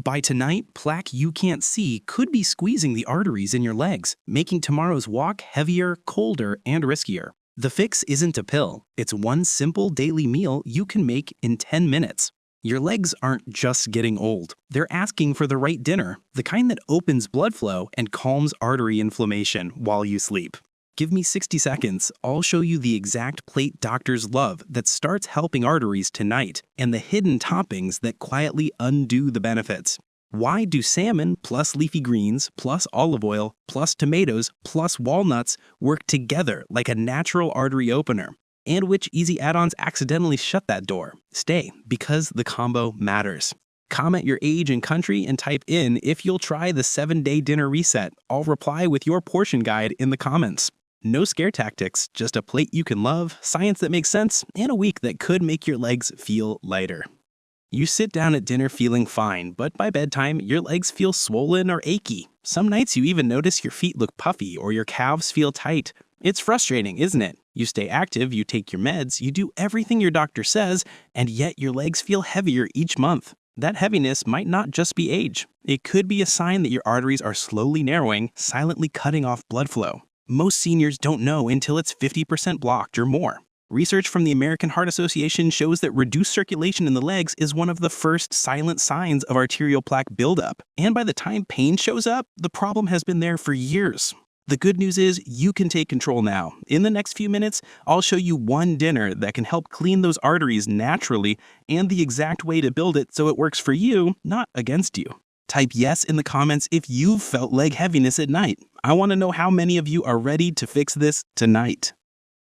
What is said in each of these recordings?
By tonight, plaque you can't see could be squeezing the arteries in your legs, making tomorrow's walk heavier, colder, and riskier. The fix isn't a pill. It's one simple daily meal you can make in 10 minutes. Your legs aren't just getting old. They're asking for the right dinner, the kind that opens blood flow and calms artery inflammation while you sleep. Give me 60 seconds. I'll show you the exact plate doctors love that starts helping arteries tonight, and the hidden toppings that quietly undo the benefits. Why do salmon plus leafy greens plus olive oil plus tomatoes plus walnuts work together like a natural artery opener? And which easy add-ons accidentally shut that door? Stay, because the combo matters. Comment your age and country and type in if you'll try the 7-day dinner reset. I'll reply with your portion guide in the comments. No scare tactics, just a plate you can love, science that makes sense, and a week that could make your legs feel lighter. You sit down at dinner feeling fine, but by bedtime, your legs feel swollen or achy. Some nights you even notice your feet look puffy or your calves feel tight. It's frustrating, isn't it? You stay active, you take your meds, you do everything your doctor says, and yet your legs feel heavier each month. That heaviness might not just be age. It could be a sign that your arteries are slowly narrowing, silently cutting off blood flow. Most seniors don't know until it's 50% blocked or more. Research from the American Heart Association shows that reduced circulation in the legs is one of the first silent signs of arterial plaque buildup. And by the time pain shows up, the problem has been there for years. The good news is you can take control now. In the next few minutes, I'll show you one dinner that can help clean those arteries naturally and the exact way to build it so it works for you, not against you. Type yes in the comments if you've felt leg heaviness at night. I want to know how many of you are ready to fix this tonight.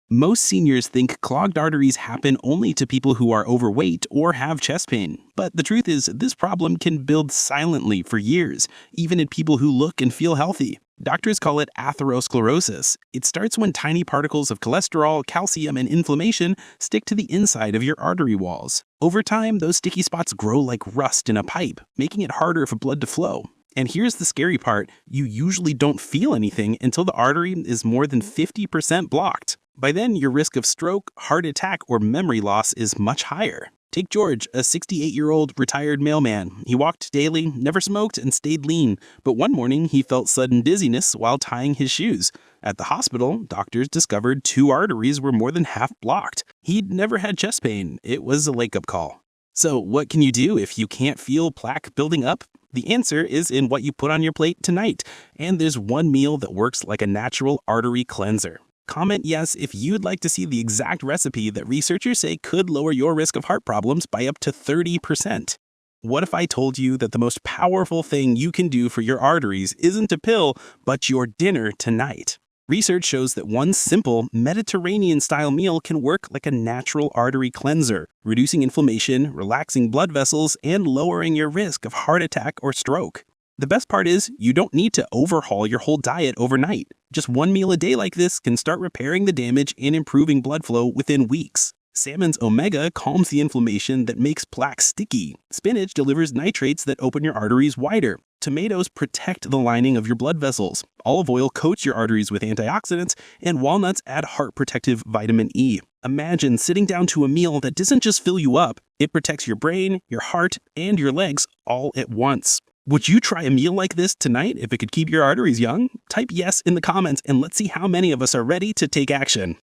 Most seniors think clogged arteries happen only to people who are overweight or have chest pain. But the truth is, this problem can build silently for years, even in people who look and feel healthy. Doctors call it atherosclerosis. It starts when tiny particles of cholesterol, calcium, and inflammation stick to the inside of your artery walls. Over time, those sticky spots grow like rust in a pipe, making it harder for blood to flow. And here's the scary part, you usually don't feel anything until the artery is more than 50% blocked. By then, your risk of stroke, heart attack, or memory loss is much higher. Take George, a 68-year-old retired mailman. He walked daily, never smoked, and stayed lean. But one morning, he felt sudden dizziness while tying his shoes. At the hospital, doctors discovered 2 arteries were more than half blocked. He'd never had chest pain. It was a wake-up call. So what can you do if you can't feel plaque building up? The answer is in what you put on your plate tonight. And there's one meal that works like a natural artery cleanser. Comment yes if you'd like to see the exact recipe that researchers say could lower your risk of heart problems by up to 30%. What if I told you that the most powerful thing you can do for your arteries isn't a pill, but your dinner tonight? Research shows that one simple Mediterranean-style meal can work like a natural artery cleanser, reducing inflammation, relaxing blood vessels, and lowering your risk of heart attack or stroke. The best part is, you don't need to overhaul your whole diet overnight. Just one meal a day like this can start repairing the damage and improving blood flow within weeks. Salmon's omega calms the inflammation that makes plaque sticky. Spinach delivers nitrates that open your arteries wider. Tomatoes protect the lining of your blood vessels. Olive oil coats your arteries with antioxidants, and walnuts add heart-protective vitamin E. Imagine sitting down to a meal that doesn't just fill you up, it protects your brain, your heart, and your legs all at once. Would you try a meal like this tonight if it could keep your arteries young? Type yes in the comments and let's see how many of us are ready to take action.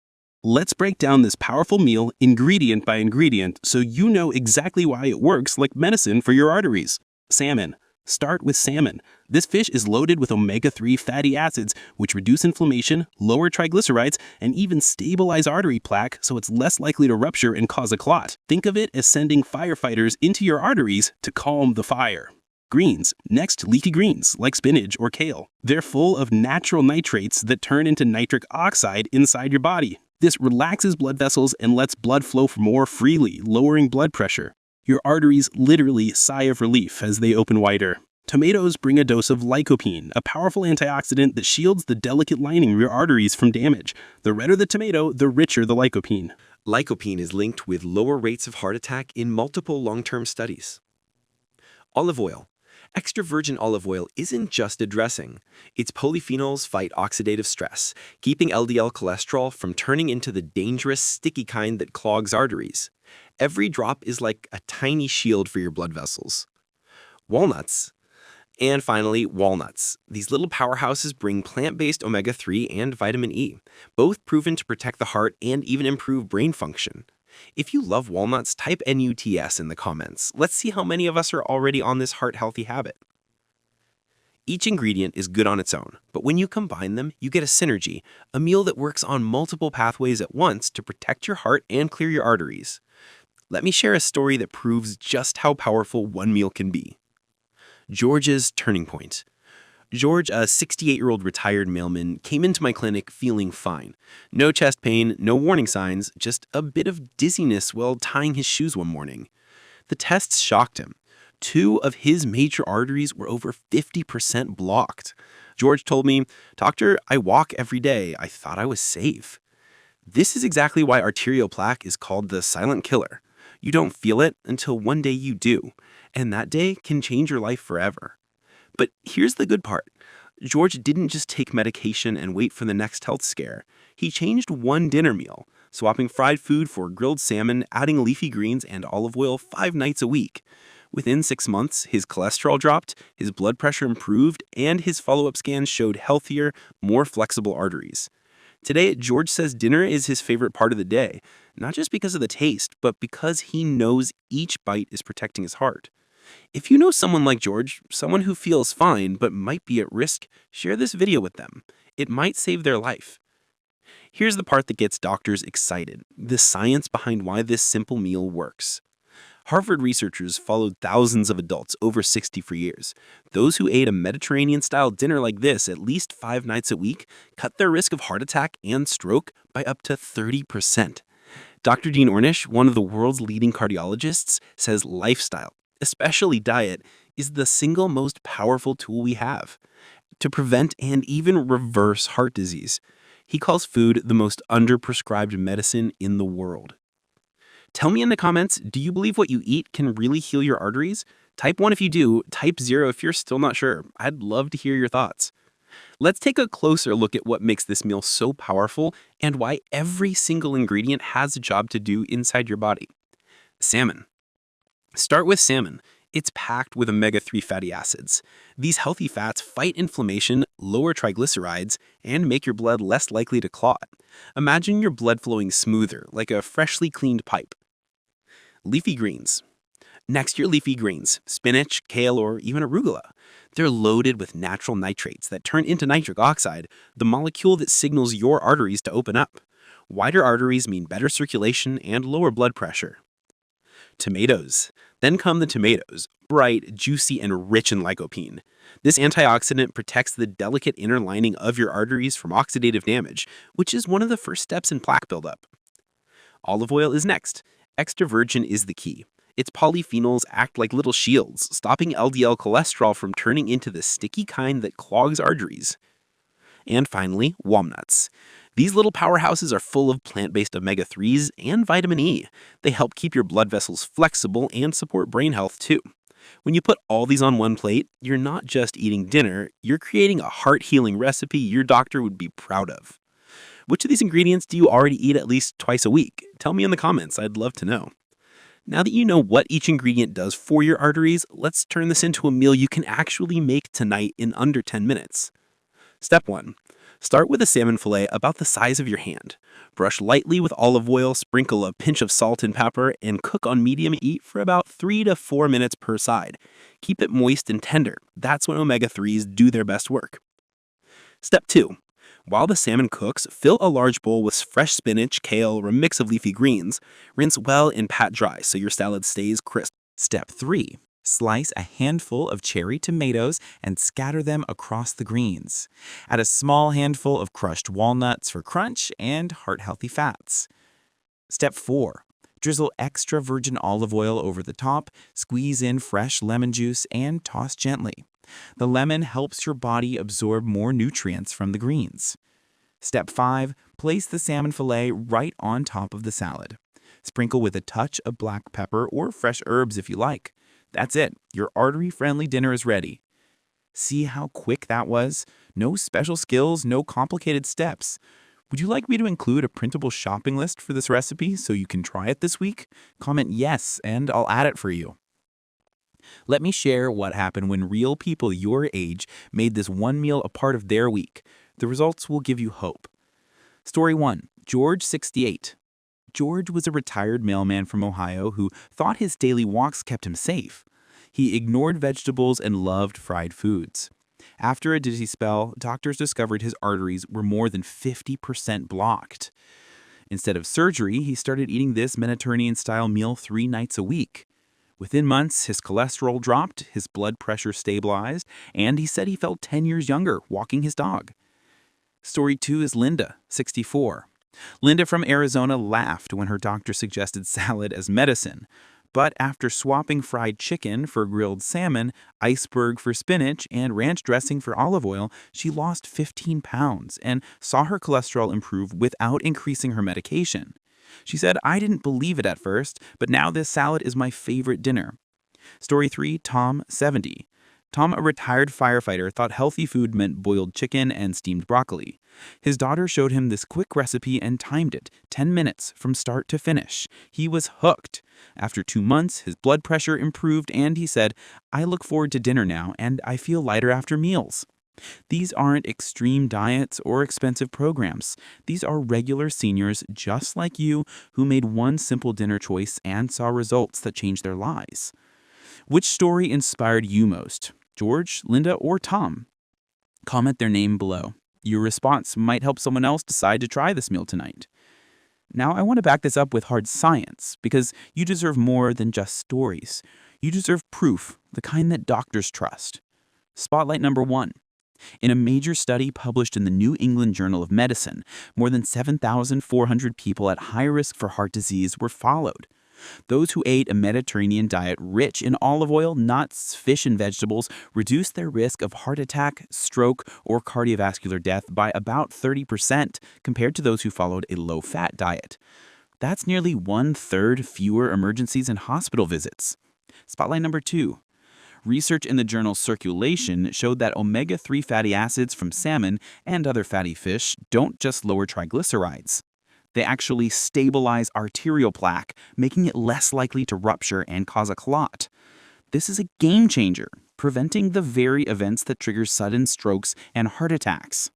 Let's break down this powerful meal ingredient by ingredient so you know exactly why it works like medicine for your arteries. Salmon. Start with salmon. This fish is loaded with omega-3 fatty acids, which reduce inflammation, lower triglycerides, and even stabilize artery plaque so it's less likely to rupture and cause a clot. Think of it as sending firefighters into your arteries to calm the fire. Greens. Next, leafy greens, like spinach or kale. They're full of natural nitrates that turn into nitric oxide inside your body. This relaxes blood vessels and lets blood flow more freely, lowering blood pressure. Your arteries literally sigh of relief as they open wider. Tomatoes bring a dose of lycopene, a powerful antioxidant that shields the delicate lining of your arteries from damage. The redder the tomato, the richer the lycopene. Lycopene is linked with lower rates of heart attack in multiple long-term studies. Olive oil. Extra virgin olive oil isn't just a dressing. Its polyphenols fight oxidative stress, keeping LDL cholesterol from turning into the dangerous, sticky kind that clogs arteries. Every drop is like a tiny shield for your blood vessels. walnuts. And finally, walnuts. These little powerhouses bring plant-based omega-3 and vitamin E, both proven to protect the heart and even improve brain function. If you love walnuts, type NUTS in the comments. Let's see how many of us are already on this heart-healthy habit. Each ingredient is good on its own, but when you combine them, you get a synergy, a meal that works on multiple pathways at once to protect your heart and clear your arteries. Let me share a story that proves just how powerful one meal can be. George's turning point. George, a 68-year-old retired mailman, came into my clinic feeling fine. No chest pain, no warning signs, just a bit of dizziness while tying his shoes one morning. The tests shocked him. 2 of his major arteries were over 50% blocked. George told me, "Doctor, I walk every day. I thought I was safe." This is exactly why arterial plaque is called the silent killer. You don't feel it until one day you do, and that day can change your life forever. But here's the good part. George didn't just take medication and wait for the next health scare. He changed one dinner meal, swapping fried food for grilled salmon, adding leafy greens and olive oil 5 nights a week. Within 6 months, his cholesterol dropped, his blood pressure improved, and his follow-up scans showed healthier, more flexible arteries. Today, George says dinner is his favorite part of the day, not just because of the taste, but because he knows each bite is protecting his heart. If you know someone like George, someone who feels fine but might be at risk, share this video with them. It might save their life. Here's the part that gets doctors excited, the science behind why this simple meal works. Harvard researchers followed thousands of adults over 60 for years. Those who ate a Mediterranean-style dinner like this at least 5 nights a week cut their risk of heart attack and stroke by up to 30%. Dr. Dean Ornish, one of the world's leading cardiologists, says lifestyle, especially diet, is the single most powerful tool we have to prevent and even reverse heart disease. He calls food the most underprescribed medicine in the world. Tell me in the comments, do you believe what you eat can really heal your arteries? Type 1 if you do, type 0 if you're still not sure. I'd love to hear your thoughts. Let's take a closer look at what makes this meal so powerful and why every single ingredient has a job to do inside your body. Salmon. Start with salmon. It's packed with omega-3 fatty acids. These healthy fats fight inflammation, lower triglycerides, and make your blood less likely to clot. Imagine your blood flowing smoother, like a freshly cleaned pipe. Leafy greens. Next, your leafy greens, spinach, kale, or even arugula. They're loaded with natural nitrates that turn into nitric oxide, the molecule that signals your arteries to open up. Wider arteries mean better circulation and lower blood pressure. Tomatoes. Then come the tomatoes, bright, juicy, and rich in lycopene. This antioxidant protects the delicate inner lining of your arteries from oxidative damage, which is one of the first steps in plaque buildup. Olive oil is next. Extra virgin is the key. Its polyphenols act like little shields, stopping LDL cholesterol from turning into the sticky kind that clogs arteries. And finally, walnuts. These little powerhouses are full of plant-based omega-3s and vitamin E. They help keep your blood vessels flexible and support brain health too. When you put all these on one plate, you're not just eating dinner, you're creating a heart-healing recipe your doctor would be proud of. Which of these ingredients do you already eat at least twice a week? Tell me in the comments, I'd love to know. Now that you know what each ingredient does for your arteries, let's turn this into a meal you can actually make tonight in under 10 minutes. Step 1. Start with a salmon fillet about the size of your hand. Brush lightly with olive oil, sprinkle a pinch of salt and pepper, and cook on medium heat for about 3 to 4 minutes per side. Keep it moist and tender. That's when omega-3s do their best work. Step 2. While the salmon cooks, fill a large bowl with fresh spinach, kale, or a mix of leafy greens. Rinse well and pat dry so your salad stays crisp. Step 3. Slice a handful of cherry tomatoes and scatter them across the greens. Add a small handful of crushed walnuts for crunch and heart-healthy fats. Step 4. Drizzle extra virgin olive oil over the top, squeeze in fresh lemon juice, and toss gently. The lemon helps your body absorb more nutrients from the greens. Step 5. Place the salmon fillet right on top of the salad. Sprinkle with a touch of black pepper or fresh herbs if you like. That's it. Your artery-friendly dinner is ready. See how quick that was? No special skills, no complicated steps. Would you like me to include a printable shopping list for this recipe so you can try it this week? Comment yes, and I'll add it for you. Let me share what happened when real people your age made this one meal a part of their week. The results will give you hope. Story 1. George, 68. George was a retired mailman from Ohio who thought his daily walks kept him safe. He ignored vegetables and loved fried foods. After a dizzy spell, doctors discovered his arteries were more than 50% blocked. Instead of surgery, he started eating this Mediterranean-style meal 3 nights a week. Within months, his cholesterol dropped, his blood pressure stabilized, and he said he felt 10 years younger walking his dog. Story 2 is Linda, 64. Linda from Arizona laughed when her doctor suggested salad as medicine. But after swapping fried chicken for grilled salmon, iceberg for spinach, and ranch dressing for olive oil, she lost 15 pounds and saw her cholesterol improve without increasing her medication. She said, "I didn't believe it at first, but now this salad is my favorite dinner." Story 3, Tom, 70. Tom, a retired firefighter, thought healthy food meant boiled chicken and steamed broccoli. His daughter showed him this quick recipe and timed it, 10 minutes from start to finish. He was hooked. After 2 months, his blood pressure improved and he said, "I look forward to dinner now and I feel lighter after meals." These aren't extreme diets or expensive programs. These are regular seniors just like you who made one simple dinner choice and saw results that changed their lives. Which story inspired you most? George, Linda, or Tom? Comment their name below. Your response might help someone else decide to try this meal tonight. Now, I want to back this up with hard science, because you deserve more than just stories. You deserve proof, the kind that doctors trust. Spotlight number 1. In a major study published in the New England Journal of Medicine, more than 7,400 people at high risk for heart disease were followed. Those who ate a Mediterranean diet rich in olive oil, nuts, fish, and vegetables reduced their risk of heart attack, stroke, or cardiovascular death by about 30% compared to those who followed a low-fat diet. That's nearly 1/3 fewer emergencies and hospital visits. Spotlight number 2. Research in the journal Circulation showed that omega-3 fatty acids from salmon and other fatty fish don't just lower triglycerides. They actually stabilize arterial plaque, making it less likely to rupture and cause a clot. This is a game changer, preventing the very events that trigger sudden strokes and heart attacks.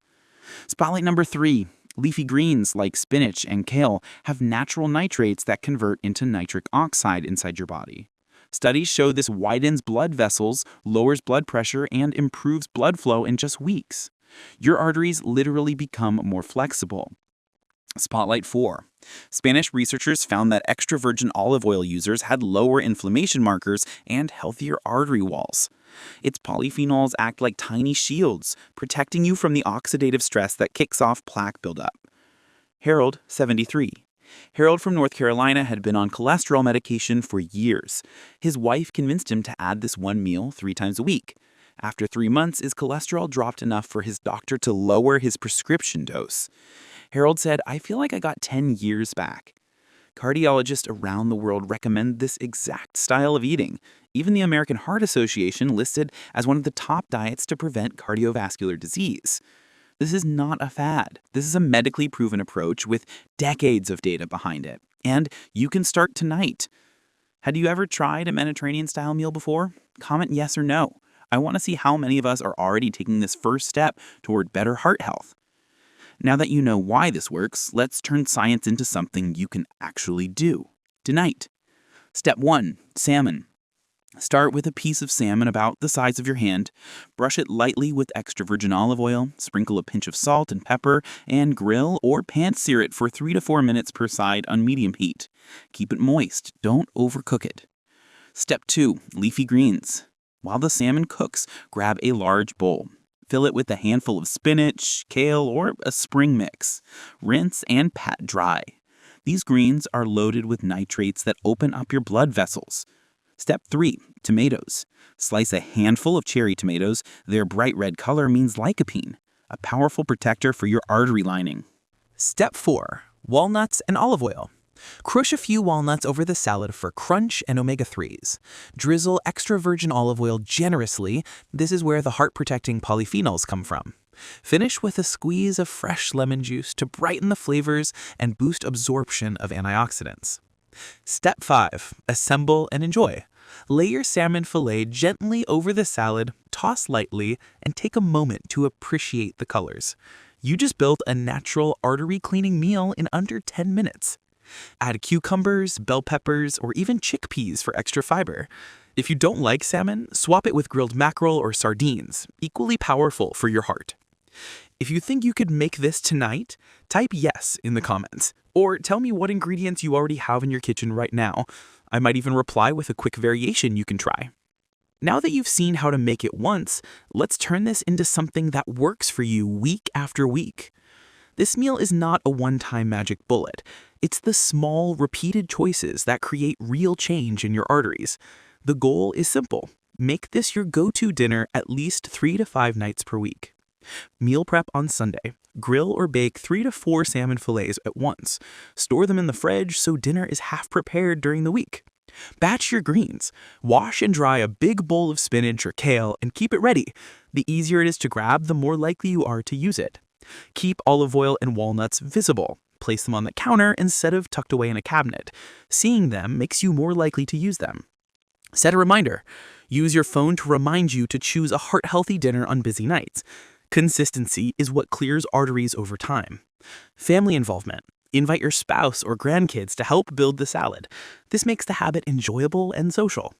Spotlight number 3. Leafy greens like spinach and kale have natural nitrates that convert into nitric oxide inside your body. Studies show this widens blood vessels, lowers blood pressure, and improves blood flow in just weeks. Your arteries literally become more flexible. Spotlight 4. Spanish researchers found that extra virgin olive oil users had lower inflammation markers and healthier artery walls. Its polyphenols act like tiny shields, protecting you from the oxidative stress that kicks off plaque buildup. Harold, 73. Harold from North Carolina had been on cholesterol medication for years. His wife convinced him to add this one meal 3 times a week. After 3 months, his cholesterol dropped enough for his doctor to lower his prescription dose. Harold said, "I feel like I got 10 years back." Cardiologists around the world recommend this exact style of eating. Even the American Heart Association listed as one of the top diets to prevent cardiovascular disease. This is not a fad. This is a medically proven approach with decades of data behind it. And you can start tonight. Had you ever tried a Mediterranean-style meal before? Comment yes or no. I want to see how many of us are already taking this first step toward better heart health. Now that you know why this works, let's turn science into something you can actually do tonight. Step 1. Salmon. Start with a piece of salmon about the size of your hand. Brush it lightly with extra virgin olive oil, sprinkle a pinch of salt and pepper, and grill or pan-sear it for 3 to 4 minutes per side on medium heat. Keep it moist. Don't overcook it. Step 2. Leafy greens. While the salmon cooks, grab a large bowl. Fill it with a handful of spinach, kale, or a spring mix. Rinse and pat dry. These greens are loaded with nitrates that open up your blood vessels. Step 3. Tomatoes. Slice a handful of cherry tomatoes. Their bright red color means lycopene, a powerful protector for your artery lining. Step 4. Walnuts and olive oil. Crush a few walnuts over the salad for crunch and omega-3s. Drizzle extra virgin olive oil generously. This is where the heart-protecting polyphenols come from. Finish with a squeeze of fresh lemon juice to brighten the flavors and boost absorption of antioxidants. Step 5. Assemble and enjoy. Lay your salmon fillet gently over the salad, toss lightly, and take a moment to appreciate the colors. You just built a natural artery-cleaning meal in under 10 minutes. Add cucumbers, bell peppers, or even chickpeas for extra fiber. If you don't like salmon, swap it with grilled mackerel or sardines, equally powerful for your heart. If you think you could make this tonight, type yes in the comments, or tell me what ingredients you already have in your kitchen right now. I might even reply with a quick variation you can try. Now that you've seen how to make it once, let's turn this into something that works for you week after week. This meal is not a one-time magic bullet. It's the small, repeated choices that create real change in your arteries. The goal is simple. Make this your go-to dinner at least 3 to 5 nights per week. Meal prep on Sunday. Grill or bake 3 to 4 salmon fillets at once. Store them in the fridge so dinner is half prepared during the week. Batch your greens. Wash and dry a big bowl of spinach or kale and keep it ready. The easier it is to grab, the more likely you are to use it. Keep olive oil and walnuts visible. Place them on the counter instead of tucked away in a cabinet. Seeing them makes you more likely to use them. Set a reminder. Use your phone to remind you to choose a heart-healthy dinner on busy nights. Consistency is what clears arteries over time. Family involvement. Invite your spouse or grandkids to help build the salad. This makes the habit enjoyable and social.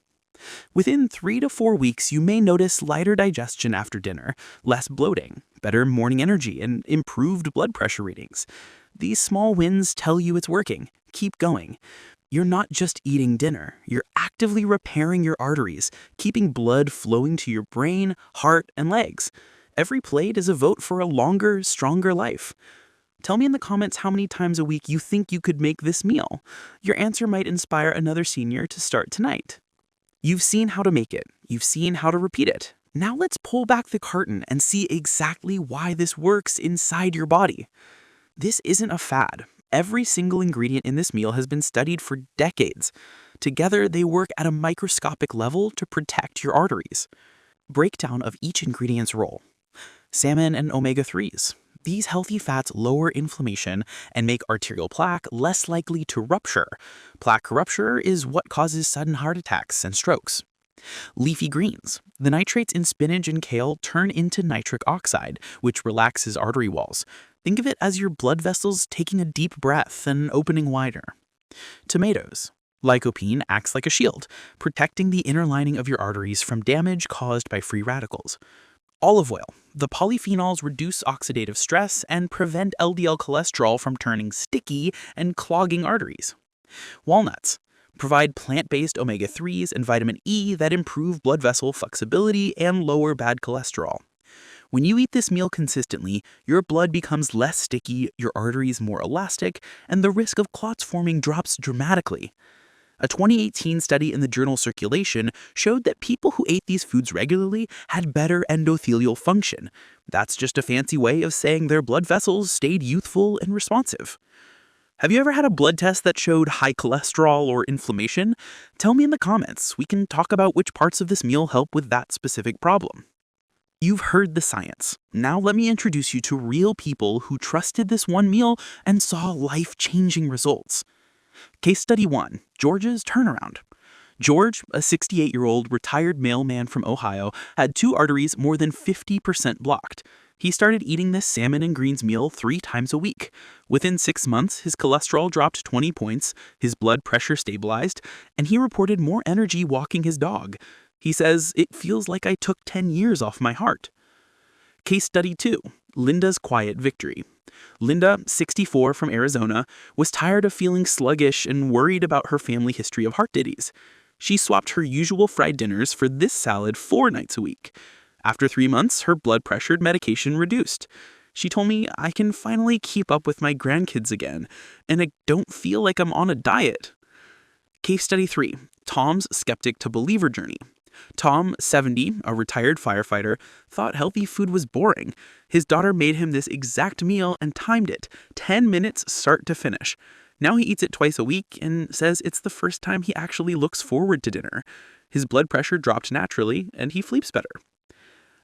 Within 3 to 4 weeks, you may notice lighter digestion after dinner, less bloating, better morning energy, and improved blood pressure readings. These small wins tell you it's working. Keep going. You're not just eating dinner, you're actively repairing your arteries, keeping blood flowing to your brain, heart, and legs. Every plate is a vote for a longer, stronger life. Tell me in the comments how many times a week you think you could make this meal. Your answer might inspire another senior to start tonight. You've seen how to make it. You've seen how to repeat it. Now let's pull back the curtain and see exactly why this works inside your body. This isn't a fad. Every single ingredient in this meal has been studied for decades. Together, they work at a microscopic level to protect your arteries. Breakdown of each ingredient's role. Salmon and omega-3s. These healthy fats lower inflammation and make arterial plaque less likely to rupture. Plaque rupture is what causes sudden heart attacks and strokes. Leafy greens. The nitrates in spinach and kale turn into nitric oxide, which relaxes artery walls. Think of it as your blood vessels taking a deep breath and opening wider. Tomatoes. Lycopene acts like a shield, protecting the inner lining of your arteries from damage caused by free radicals. Olive oil. The polyphenols reduce oxidative stress and prevent LDL cholesterol from turning sticky and clogging arteries. Walnuts. Provide plant-based omega-3s and vitamin E that improve blood vessel flexibility and lower bad cholesterol. When you eat this meal consistently, your blood becomes less sticky, your arteries more elastic, and the risk of clots forming drops dramatically. A 2018 study in the journal Circulation showed that people who ate these foods regularly had better endothelial function. That's just a fancy way of saying their blood vessels stayed youthful and responsive. Have you ever had a blood test that showed high cholesterol or inflammation? Tell me in the comments. We can talk about which parts of this meal help with that specific problem. You've heard the science. Now let me introduce you to real people who trusted this one meal and saw life-changing results. Case study 1, George's turnaround. George, a 68-year-old retired mailman from Ohio, had 2 arteries more than 50% blocked. He started eating this salmon and greens meal 3 times a week. Within 6 months, his cholesterol dropped 20 points, his blood pressure stabilized, and he reported more energy walking his dog. He says, "It feels like I took 10 years off my heart." Case study 2, Linda's quiet victory. Linda, 64 from Arizona, was tired of feeling sluggish and worried about her family history of heart disease. She swapped her usual fried dinners for this salad 4 nights a week. After 3 months, her blood pressure medication reduced. She told me, "I can finally keep up with my grandkids again, and I don't feel like I'm on a diet." Case study 3, Tom's skeptic to believer journey. Tom, 70, a retired firefighter, thought healthy food was boring. His daughter made him this exact meal and timed it, 10 minutes start to finish. Now he eats it twice a week and says it's the first time he actually looks forward to dinner. His blood pressure dropped naturally and he sleeps better.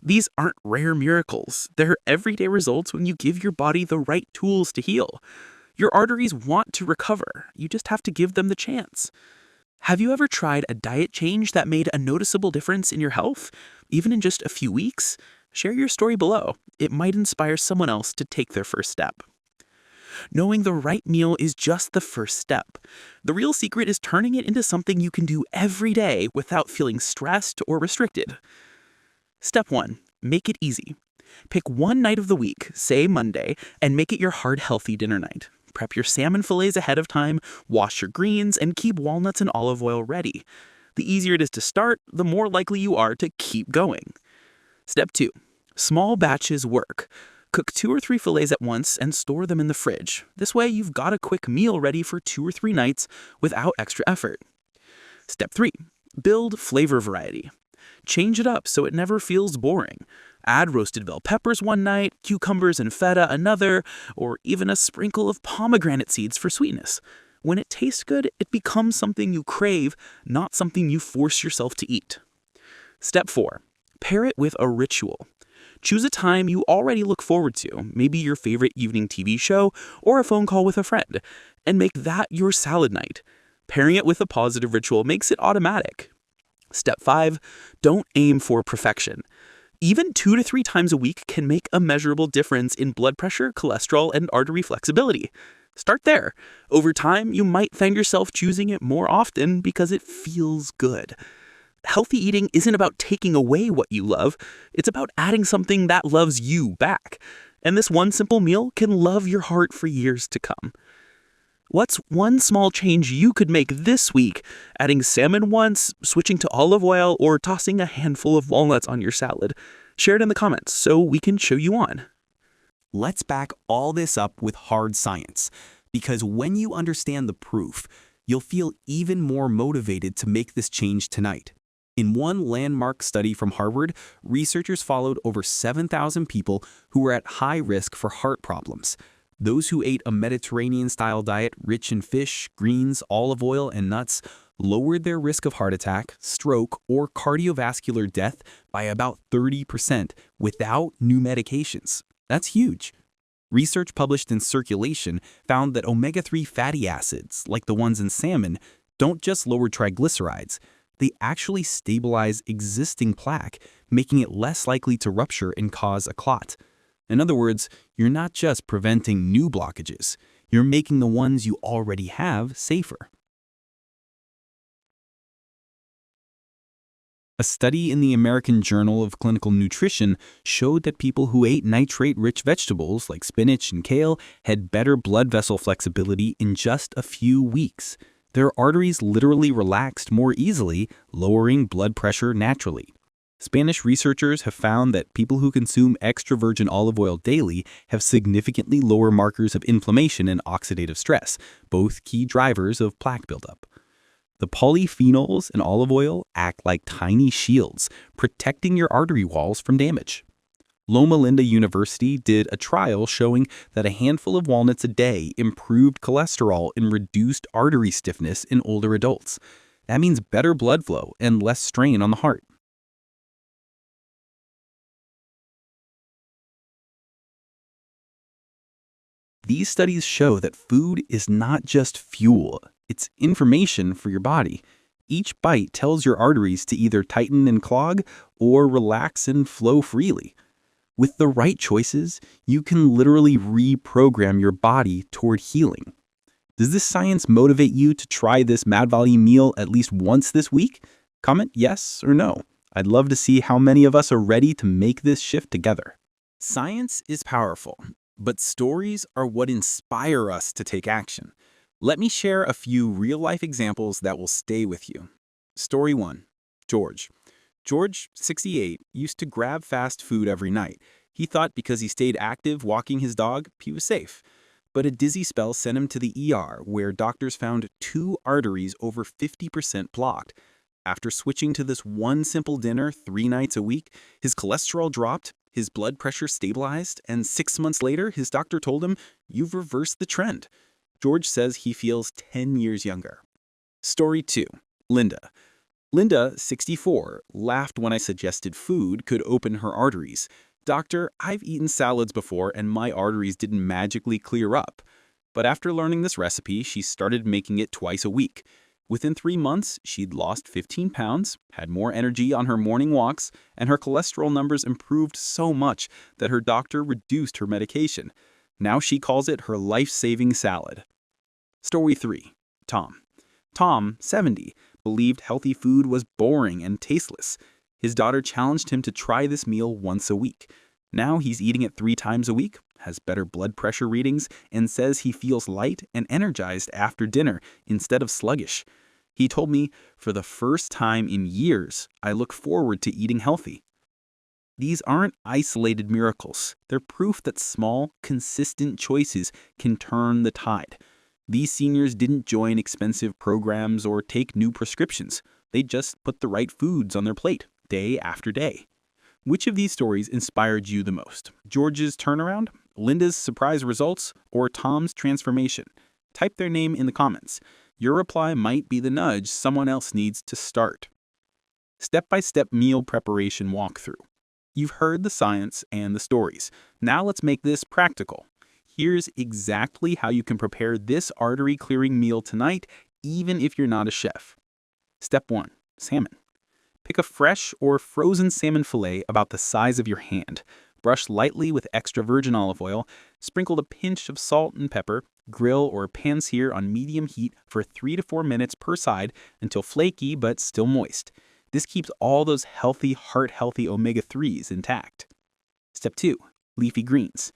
These aren't rare miracles. They're everyday results when you give your body the right tools to heal. Your arteries want to recover. You just have to give them the chance. Have you ever tried a diet change that made a noticeable difference in your health, even in just a few weeks? Share your story below. It might inspire someone else to take their first step. Knowing the right meal is just the first step. The real secret is turning it into something you can do every day without feeling stressed or restricted. Step 1. Make it easy. Pick one night of the week, say Monday, and make it your heart-healthy dinner night. Prep your salmon fillets ahead of time, wash your greens, and keep walnuts and olive oil ready. The easier it is to start, the more likely you are to keep going. Step 2. Small batches work. Cook 2 or 3 fillets at once and store them in the fridge. This way you've got a quick meal ready for 2 or 3 nights without extra effort. Step 3. Build flavor variety. Change it up so it never feels boring. Add roasted bell peppers one night, cucumbers and feta another, or even a sprinkle of pomegranate seeds for sweetness. When it tastes good, it becomes something you crave, not something you force yourself to eat. Step 4. Pair it with a ritual. Choose a time you already look forward to, maybe your favorite evening TV show or a phone call with a friend, and make that your salad night. Pairing it with a positive ritual makes it automatic. Step 5. Don't aim for perfection. Even 2 to 3 times a week can make a measurable difference in blood pressure, cholesterol, and artery flexibility. Start there. Over time, you might find yourself choosing it more often because it feels good. Healthy eating isn't about taking away what you love. It's about adding something that loves you back. And this one simple meal can love your heart for years to come. What's one small change you could make this week, adding salmon once, switching to olive oil, or tossing a handful of walnuts on your salad? Share it in the comments so we can show you on. Let's back all this up with hard science, because when you understand the proof, you'll feel even more motivated to make this change tonight. In one landmark study from Harvard, researchers followed over 7,000 people who were at high risk for heart problems. Those who ate a Mediterranean-style diet rich in fish, greens, olive oil, and nuts lowered their risk of heart attack, stroke, or cardiovascular death by about 30% without new medications. That's huge. Research published in Circulation found that omega-3 fatty acids, like the ones in salmon, don't just lower triglycerides. They actually stabilize existing plaque, making it less likely to rupture and cause a clot. In other words, you're not just preventing new blockages, you're making the ones you already have safer. A study in the American Journal of Clinical Nutrition showed that people who ate nitrate-rich vegetables like spinach and kale had better blood vessel flexibility in just a few weeks. Their arteries literally relaxed more easily, lowering blood pressure naturally. Spanish researchers have found that people who consume extra virgin olive oil daily have significantly lower markers of inflammation and oxidative stress, both key drivers of plaque buildup. The polyphenols in olive oil act like tiny shields, protecting your artery walls from damage. Loma Linda University did a trial showing that a handful of walnuts a day improved cholesterol and reduced artery stiffness in older adults. That means better blood flow and less strain on the heart. These studies show that food is not just fuel, it's information for your body. Each bite tells your arteries to either tighten and clog or relax and flow freely. With the right choices, you can literally reprogram your body toward healing. Does this science motivate you to try this Mad Volume meal at least once this week? Comment yes or no. I'd love to see how many of us are ready to make this shift together. Science is powerful, but stories are what inspire us to take action. Let me share a few real-life examples that will stay with you. Story 1. George. George, 68, used to grab fast food every night. He thought because he stayed active walking his dog, he was safe. But a dizzy spell sent him to the ER, where doctors found 2 arteries over 50% blocked. After switching to this one simple dinner 3 nights a week, his cholesterol dropped, his blood pressure stabilized, and 6 months later, his doctor told him, "You've reversed the trend." George says he feels 10 years younger. Story 2. Linda. Linda, 64, laughed when I suggested food could open her arteries. "Doctor, I've eaten salads before and my arteries didn't magically clear up." But after learning this recipe, she started making it twice a week. Within 3 months, she'd lost 15 pounds, had more energy on her morning walks, and her cholesterol numbers improved so much that her doctor reduced her medication. Now she calls it her life-saving salad. Story 3. Tom. Tom, 70, believed healthy food was boring and tasteless. His daughter challenged him to try this meal once a week. Now he's eating it 3 times a week, has better blood pressure readings, and says he feels light and energized after dinner instead of sluggish. He told me, "For the first time in years, I look forward to eating healthy." These aren't isolated miracles. They're proof that small, consistent choices can turn the tide. These seniors didn't join expensive programs or take new prescriptions. They just put the right foods on their plate, day after day. Which of these stories inspired you the most? George's turnaround, Linda's surprise results, or Tom's transformation? Type their name in the comments. Your reply might be the nudge someone else needs to start. Step-by-step meal preparation walkthrough. You've heard the science and the stories. Now let's make this practical. Here's exactly how you can prepare this artery-clearing meal tonight, even if you're not a chef. Step 1. Salmon. Pick a fresh or frozen salmon fillet about the size of your hand. Brush lightly with extra virgin olive oil, sprinkle a pinch of salt and pepper, grill or pan-sear on medium heat for 3 to 4 minutes per side until flaky but still moist. This keeps all those healthy, heart-healthy omega-3s intact. Step 2. Leafy greens.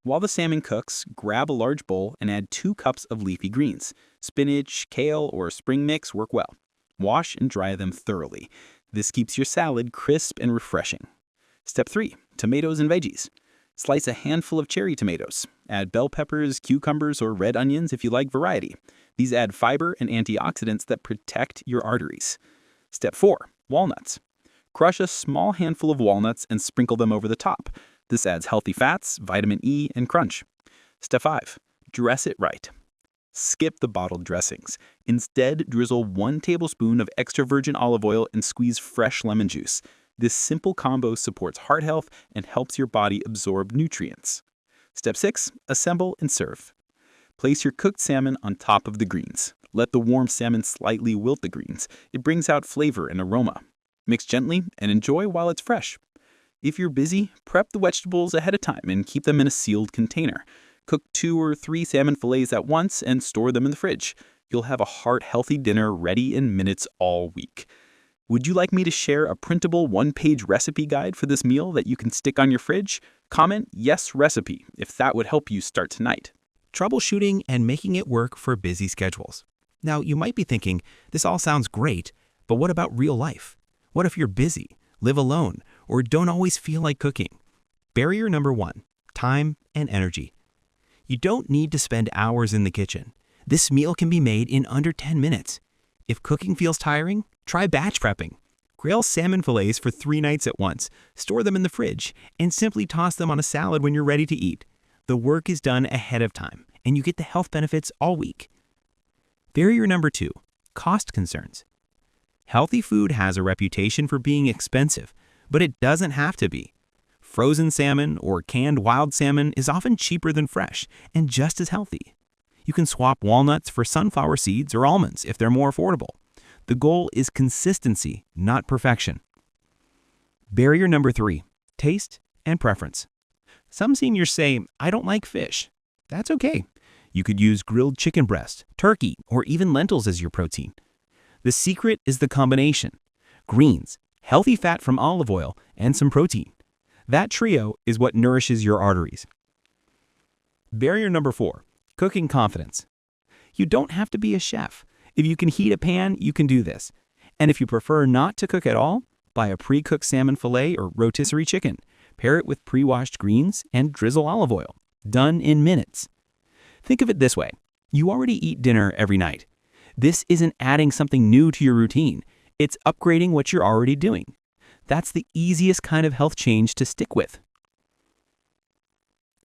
While the salmon cooks, grab a large bowl and add 2 cups of leafy greens. Spinach, kale, or spring mix work well. Wash and dry them thoroughly. This keeps your salad crisp and refreshing. Step 3. Tomatoes and veggies. Slice a handful of cherry tomatoes. Add bell peppers, cucumbers, or red onions if you like variety. These add fiber and antioxidants that protect your arteries. Step 4. Walnuts. Crush a small handful of walnuts and sprinkle them over the top. This adds healthy fats, vitamin E, and crunch. Step 5. Dress it right. Skip the bottled dressings. Instead, drizzle 1 tablespoon of extra virgin olive oil and squeeze fresh lemon juice. This simple combo supports heart health and helps your body absorb nutrients. Step 6. Assemble and serve. Place your cooked salmon on top of the greens. Let the warm salmon slightly wilt the greens. It brings out flavor and aroma. Mix gently and enjoy while it's fresh. If you're busy, prep the vegetables ahead of time and keep them in a sealed container. Cook 2 or 3 salmon fillets at once and store them in the fridge. You'll have a heart-healthy dinner ready in minutes all week. Would you like me to share a printable 1-page recipe guide for this meal that you can stick on your fridge? Comment "Yes, recipe" if that would help you start tonight. Troubleshooting and making it work for busy schedules. Now, you might be thinking, this all sounds great, but what about real life? What if you're busy, live alone, or don't always feel like cooking? Barrier number 1, time and energy. You don't need to spend hours in the kitchen. This meal can be made in under 10 minutes. If cooking feels tiring, try batch prepping. Grill salmon fillets for 3 nights at once, store them in the fridge, and simply toss them on a salad when you're ready to eat. The work is done ahead of time, and you get the health benefits all week. Barrier number 2, cost concerns. Healthy food has a reputation for being expensive, but it doesn't have to be. Frozen salmon or canned wild salmon is often cheaper than fresh and just as healthy. You can swap walnuts for sunflower seeds or almonds if they're more affordable. The goal is consistency, not perfection. Barrier number 3, taste and preference. Some seniors say, "I don't like fish." That's okay. You could use grilled chicken breast, turkey, or even lentils as your protein. The secret is the combination: greens, healthy fat from olive oil, and some protein. That trio is what nourishes your arteries. Barrier number 4, cooking confidence. You don't have to be a chef. If you can heat a pan, you can do this. And if you prefer not to cook at all, buy a pre-cooked salmon fillet or rotisserie chicken. Pair it with pre-washed greens and drizzle olive oil. Done in minutes. Think of it this way. You already eat dinner every night. This isn't adding something new to your routine. It's upgrading what you're already doing. That's the easiest kind of health change to stick with.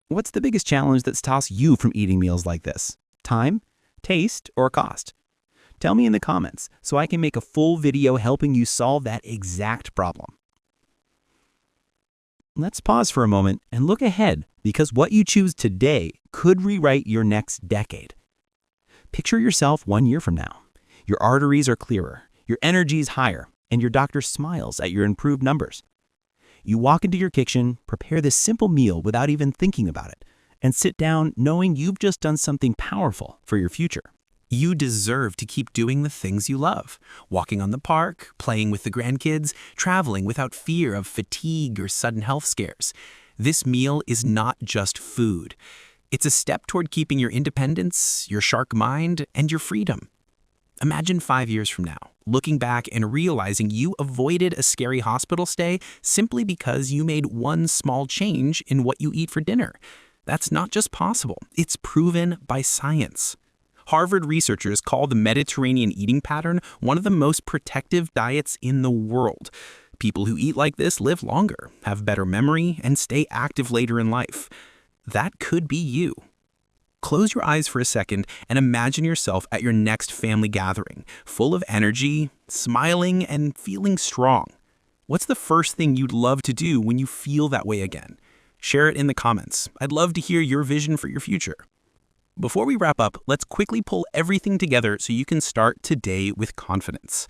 What's the biggest challenge that stops you from eating meals like this? Time, taste, or cost? Tell me in the comments so I can make a full video helping you solve that exact problem. Let's pause for a moment and look ahead, because what you choose today could rewrite your next decade. Picture yourself 1 year from now. Your arteries are clearer, your energy is higher, and your doctor smiles at your improved numbers. You walk into your kitchen, prepare this simple meal without even thinking about it, and sit down knowing you've just done something powerful for your future. You deserve to keep doing the things you love. Walking on the park, playing with the grandkids, traveling without fear of fatigue or sudden health scares. This meal is not just food. It's a step toward keeping your independence, your sharp mind, and your freedom. Imagine 5 years from now, looking back and realizing you avoided a scary hospital stay simply because you made one small change in what you eat for dinner. That's not just possible, it's proven by science. Harvard researchers call the Mediterranean eating pattern one of the most protective diets in the world. People who eat like this live longer, have better memory, and stay active later in life. That could be you. Close your eyes for a second and imagine yourself at your next family gathering, full of energy, smiling, and feeling strong. What's the first thing you'd love to do when you feel that way again? Share it in the comments. I'd love to hear your vision for your future. Before we wrap up, let's quickly pull everything together so you can start today with confidence.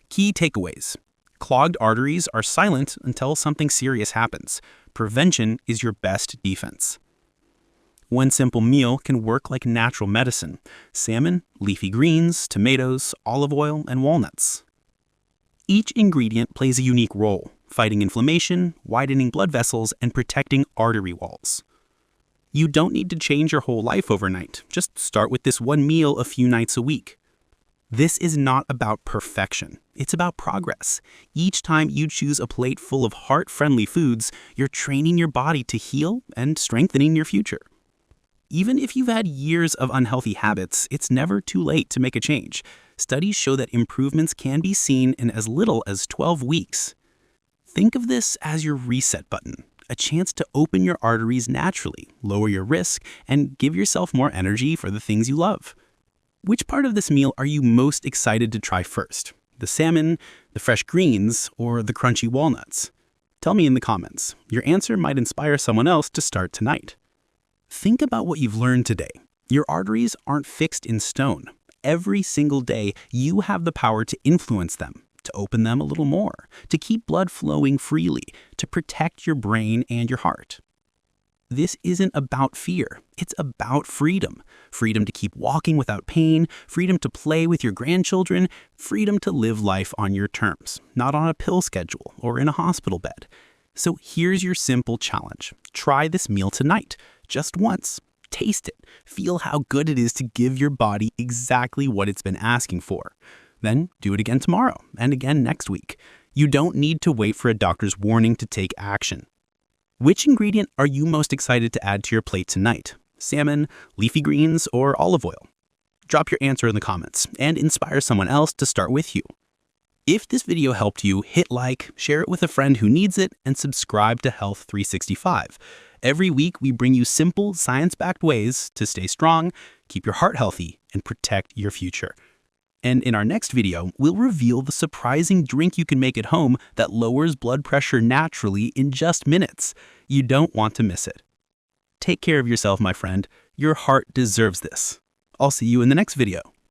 Key takeaways. Clogged arteries are silent until something serious happens. Prevention is your best defense. One simple meal can work like natural medicine: salmon, leafy greens, tomatoes, olive oil, and walnuts. Each ingredient plays a unique role, fighting inflammation, widening blood vessels, and protecting artery walls. You don't need to change your whole life overnight. Just start with this one meal a few nights a week. This is not about perfection. It's about progress. Each time you choose a plate full of heart-friendly foods, you're training your body to heal and strengthening your future. Even if you've had years of unhealthy habits, it's never too late to make a change. Studies show that improvements can be seen in as little as 12 weeks. Think of this as your reset button, a chance to open your arteries naturally, lower your risk, and give yourself more energy for the things you love. Which part of this meal are you most excited to try first? The salmon, the fresh greens, or the crunchy walnuts? Tell me in the comments. Your answer might inspire someone else to start tonight. Think about what you've learned today. Your arteries aren't fixed in stone. Every single day, you have the power to influence them, to open them a little more, to keep blood flowing freely, to protect your brain and your heart. This isn't about fear. It's about freedom. Freedom to keep walking without pain, freedom to play with your grandchildren, freedom to live life on your terms, not on a pill schedule or in a hospital bed. So here's your simple challenge. Try this meal tonight, just once. Taste it. Feel how good it is to give your body exactly what it's been asking for. Then do it again tomorrow and again next week. You don't need to wait for a doctor's warning to take action. Which ingredient are you most excited to add to your plate tonight? Salmon, leafy greens, or olive oil? Drop your answer in the comments and inspire someone else to start with you. If this video helped you, hit like, share it with a friend who needs it, and subscribe to Health 365. Every week, we bring you simple, science-backed ways to stay strong, keep your heart healthy, and protect your future. And in our next video, we'll reveal the surprising drink you can make at home that lowers blood pressure naturally in just minutes. You don't want to miss it. Take care of yourself, my friend. Your heart deserves this. I'll see you in the next video.